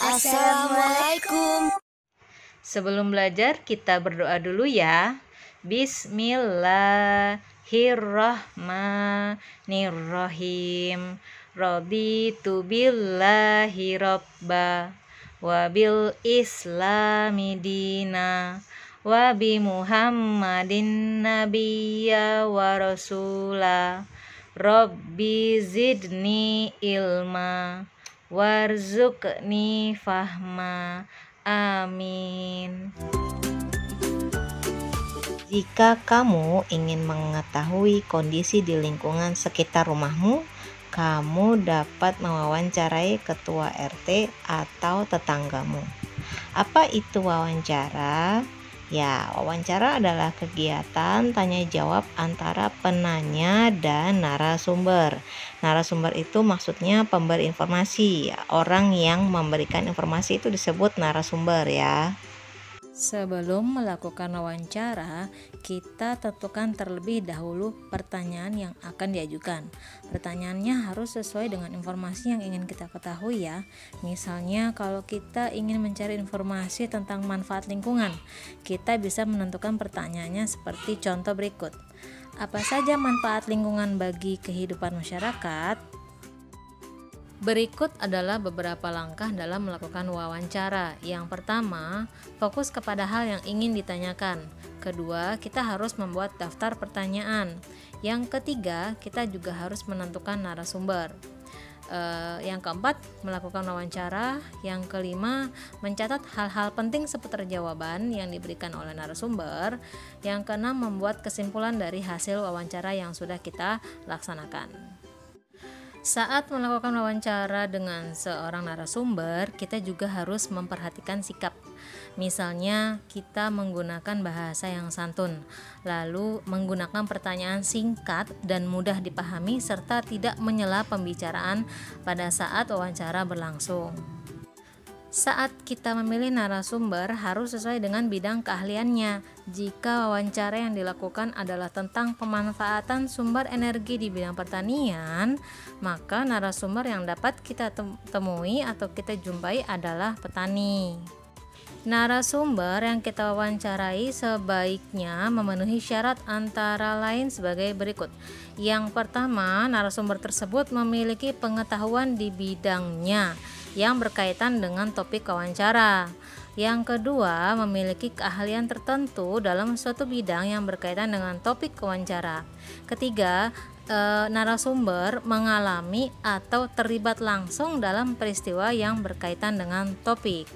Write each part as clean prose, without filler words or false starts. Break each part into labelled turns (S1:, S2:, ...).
S1: Assalamualaikum.
S2: Sebelum belajar kita berdoa dulu ya. Bismillahirrahmanirrahim. Raditu billahi robba wa bil islami dina wa bi muhammadin nabiyya wa rasula. Rabbi zidni ilma warzuqni fahma. Amin. Jika kamu ingin mengetahui kondisi di lingkungan sekitar rumahmu, kamu dapat mewawancarai ketua RT atau tetanggamu. Apa itu wawancara? Ya, wawancara adalah kegiatan tanya jawab antara penanya dan narasumber. Narasumber itu maksudnya pemberi informasi. Orang yang memberikan informasi itu disebut narasumber ya. Sebelum melakukan wawancara, kita tentukan terlebih dahulu pertanyaan yang akan diajukan. Pertanyaannya harus sesuai dengan informasi yang ingin kita ketahui ya. Misalnya kalau kita ingin mencari informasi tentang manfaat lingkungan, kita bisa menentukan pertanyaannya seperti contoh berikut. Apa saja manfaat lingkungan bagi kehidupan masyarakat? Berikut adalah beberapa langkah dalam melakukan wawancara. Yang pertama, fokus kepada hal yang ingin ditanyakan. Kedua, kita harus membuat daftar pertanyaan. Yang ketiga, kita juga harus menentukan narasumber. Yang keempat, melakukan wawancara. Yang kelima, mencatat hal-hal penting seputar jawaban yang diberikan oleh narasumber. Yang keenam, membuat kesimpulan dari hasil wawancara yang sudah kita laksanakan. Saat melakukan wawancara dengan seorang narasumber, kita juga harus memperhatikan sikap. Misalnya, kita menggunakan bahasa yang santun, lalu menggunakan pertanyaan singkat dan mudah dipahami serta tidak menyela pembicaraan pada saat wawancara berlangsung. Saat kita memilih narasumber harus sesuai dengan bidang keahliannya. Jika wawancara yang dilakukan adalah tentang pemanfaatan sumber energi di bidang pertanian, maka narasumber yang dapat kita temui atau kita jumpai adalah petani. Narasumber yang kita wawancarai sebaiknya memenuhi syarat antara lain sebagai berikut. Yang pertama, narasumber tersebut memiliki pengetahuan di bidangnya yang berkaitan dengan topik wawancara. Yang kedua, memiliki keahlian tertentu dalam suatu bidang yang berkaitan dengan topik wawancara. Ketiga, narasumber mengalami atau terlibat langsung dalam peristiwa yang berkaitan dengan topik.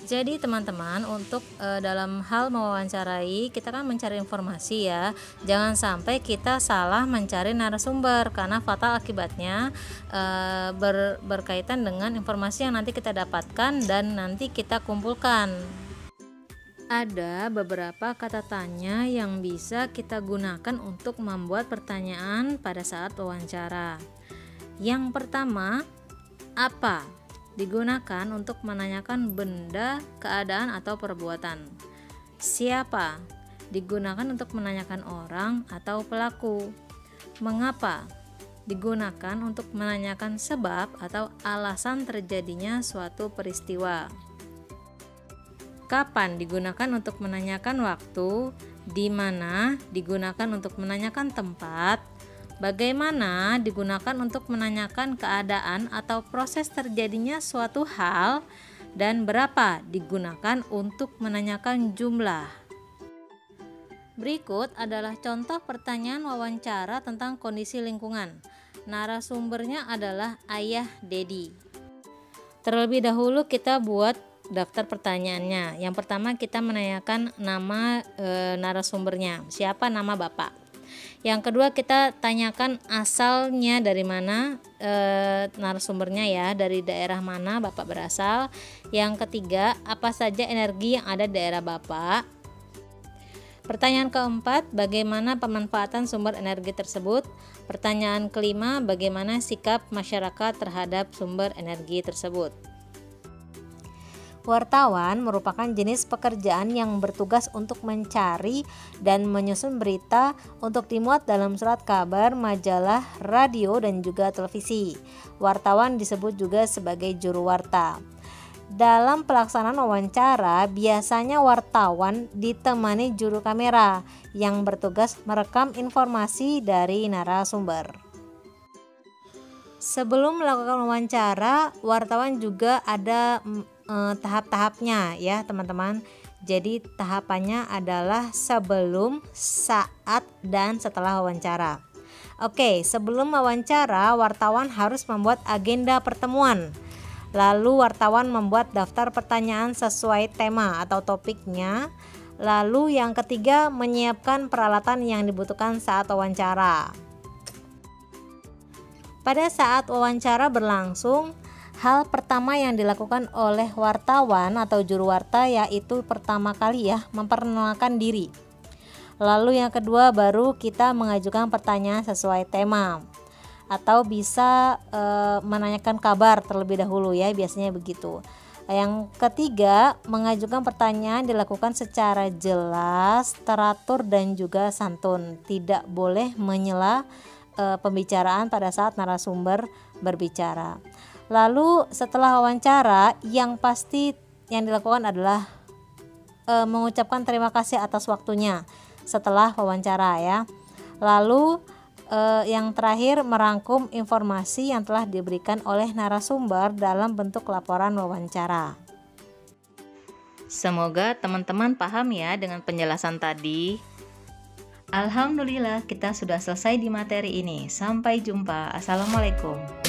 S2: Jadi teman-teman, untuk dalam hal mewawancarai, kita kan mencari informasi ya. Jangan sampai kita salah mencari narasumber karena fatal akibatnya berkaitan dengan informasi yang nanti kita dapatkan dan nanti kita kumpulkan. Ada beberapa kata tanya yang bisa kita gunakan untuk membuat pertanyaan pada saat wawancara. Yang pertama, apa? Digunakan untuk menanyakan benda, keadaan, atau perbuatan. Siapa? Digunakan untuk menanyakan orang atau pelaku. Mengapa? Digunakan untuk menanyakan sebab atau alasan terjadinya suatu peristiwa. Kapan? Digunakan untuk menanyakan waktu. Di mana? Digunakan untuk menanyakan tempat. Bagaimana? Digunakan untuk menanyakan keadaan atau proses terjadinya suatu hal. Dan berapa? Digunakan untuk menanyakan jumlah. Berikut adalah contoh pertanyaan wawancara tentang kondisi lingkungan. Narasumbernya adalah Ayah Dedi. Terlebih dahulu kita buat daftar pertanyaannya. Yang pertama kita menanyakan nama narasumbernya. Siapa nama Bapak? Yang kedua kita tanyakan asalnya dari mana narasumbernya ya, dari daerah mana Bapak berasal. Yang ketiga, apa saja energi yang ada di daerah Bapak. Pertanyaan keempat, bagaimana pemanfaatan sumber energi tersebut. Pertanyaan kelima, bagaimana sikap masyarakat terhadap sumber energi tersebut. Wartawan merupakan jenis pekerjaan yang bertugas untuk mencari dan menyusun berita untuk dimuat dalam surat kabar, majalah, radio, dan juga televisi. Wartawan disebut juga sebagai juru warta. Dalam pelaksanaan wawancara, biasanya wartawan ditemani juru kamera yang bertugas merekam informasi dari narasumber. Sebelum melakukan wawancara, wartawan juga ada tahap-tahapnya ya teman-teman. Jadi tahapannya adalah sebelum, saat, dan setelah wawancara. Oke, sebelum wawancara, wartawan harus membuat agenda pertemuan. Lalu wartawan membuat daftar pertanyaan sesuai tema atau topiknya. Lalu yang ketiga, menyiapkan peralatan yang dibutuhkan saat wawancara. Pada saat wawancara berlangsung, hal pertama yang dilakukan oleh wartawan atau juru warta yaitu pertama kali ya memperkenalkan diri. Lalu yang kedua baru kita mengajukan pertanyaan sesuai tema atau bisa menanyakan kabar terlebih dahulu ya, biasanya begitu. Yang ketiga, mengajukan pertanyaan dilakukan secara jelas, teratur dan juga santun. Tidak boleh menyela pembicaraan pada saat narasumber berbicara. Lalu setelah wawancara, yang pasti yang dilakukan adalah mengucapkan terima kasih atas waktunya setelah wawancara ya. Lalu yang terakhir, merangkum informasi yang telah diberikan oleh narasumber dalam bentuk laporan wawancara. Semoga teman-teman paham ya dengan penjelasan tadi. Alhamdulillah kita sudah selesai di materi ini. Sampai jumpa. Assalamualaikum.